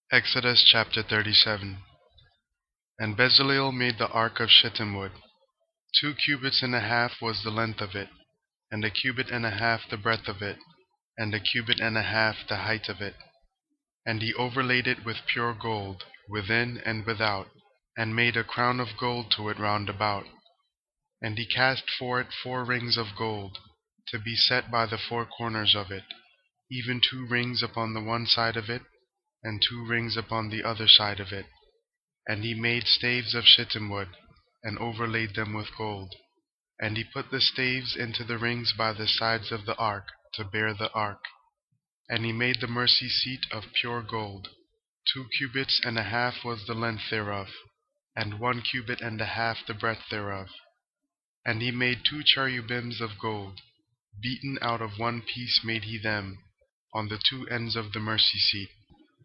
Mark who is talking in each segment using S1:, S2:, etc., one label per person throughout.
S1: Exodus chapter 37. And Bezaleel made the ark of shittim wood. 2 cubits and a half was the length of it, and a cubit and a half the breadth of it, and a cubit and a half the height of it. And he overlaid it with pure gold, within and without, and made a crown of gold to it round about. And he cast for it 4 rings of gold, to be set by the 4 corners of it, even 2 rings upon the one side of it, and 2 rings upon the other side of it. And he made staves of shittim wood, and overlaid them with gold. And he put the staves into the rings by the sides of the ark, to bear the ark. And he made the mercy seat of pure gold. 2 cubits and a half was the length thereof, and 1 cubit and a half the breadth thereof. And he made 2 cherubims of gold. Beaten out of one piece made he them, on the 2 ends of the mercy seat.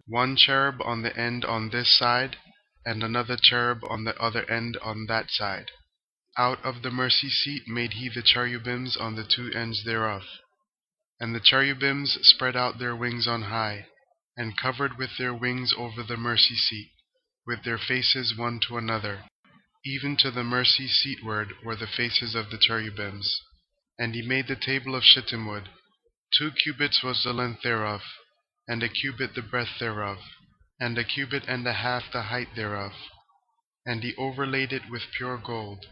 S1: 1 cherub on the end on this side, and another cherub on the other end on that side. Out of the mercy seat made he the cherubims on the 2 ends thereof. And the cherubims spread out their wings on high, and covered with their wings over the mercy seat, with their faces one to another. Even to the mercy seatward were the faces of the cherubims. And he made the table of shittim wood. 2 cubits was the length thereof, and a cubit the breadth thereof, and a cubit and a half the height thereof. And he overlaid it with pure gold,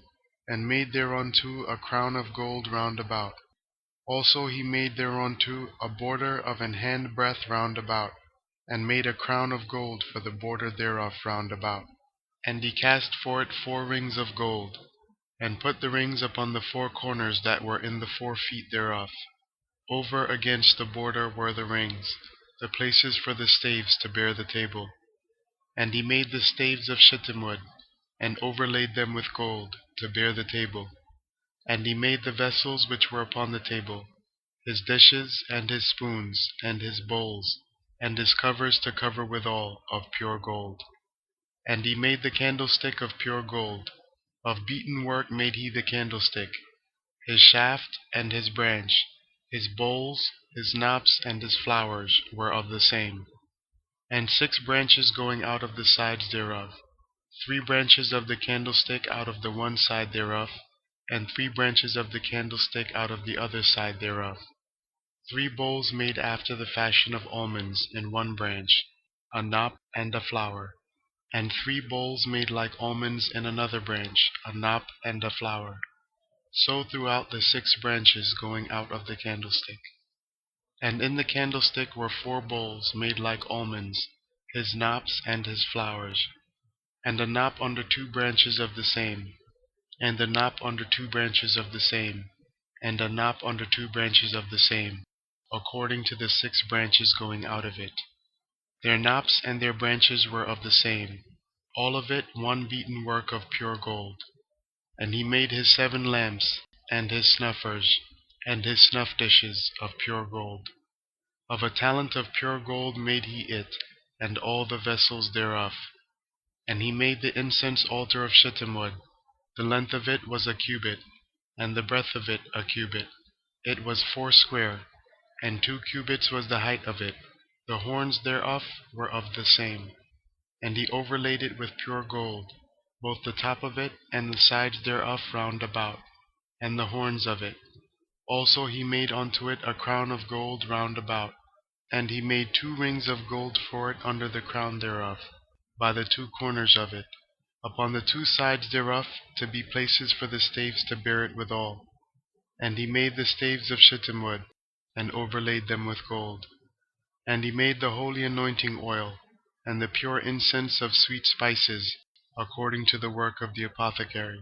S1: and made thereunto a crown of gold round about. Also he made thereunto a border of an handbreadth round about, and made a crown of gold for the border thereof round about. And he cast for it 4 rings of gold, and put the rings upon the 4 corners that were in the 4 feet thereof. Over against the border were the rings, the places for the staves to bear the table. And he made the staves of shittim wood, and overlaid them with gold, to bear the table. And he made the vessels which were upon the table, his dishes, and his spoons, and his bowls, and his covers to cover withal, of pure gold. And he made the candlestick of pure gold. Of beaten work made he the candlestick, his shaft, and his branch, his bowls, his knops, and his flowers were of the same. And 6 branches going out of the sides thereof, 3 branches of the candlestick out of the one side thereof, and 3 branches of the candlestick out of the other side thereof. 3 bowls made after the fashion of almonds in one branch, a knop and a flower. And 3 bowls made like almonds in another branch, a knop and a flower. So throughout the 6 branches going out of the candlestick. And in the candlestick were 4 bowls made like almonds, his knops and his flowers, and a knop under 2 branches of the same, and a knop under 2 branches of the same, and a knop under 2 branches of the same, according to the 6 branches going out of it. Their knops and their branches were of the same, all of it one beaten work of pure gold. And he made his 7 lamps, and his snuffers, and his snuff dishes of pure gold. Of a talent of pure gold made he it, and all the vessels thereof. And he made the incense altar of shittim wood. The length of it was a cubit, and the breadth of it a cubit. It was 4 square, and 2 cubits was the height of it. The horns thereof were of the same. And he overlaid it with pure gold, both the top of it, and the sides thereof round about, and the horns of it. Also he made unto it a crown of gold round about. And he made 2 rings of gold for it under the crown thereof, by the 2 corners of it, upon the 2 sides thereof, to be places for the staves to bear it withal. And he made the staves of shittim wood, and overlaid them with gold. And he made the holy anointing oil, and the pure incense of sweet spices, according to the work of the apothecary.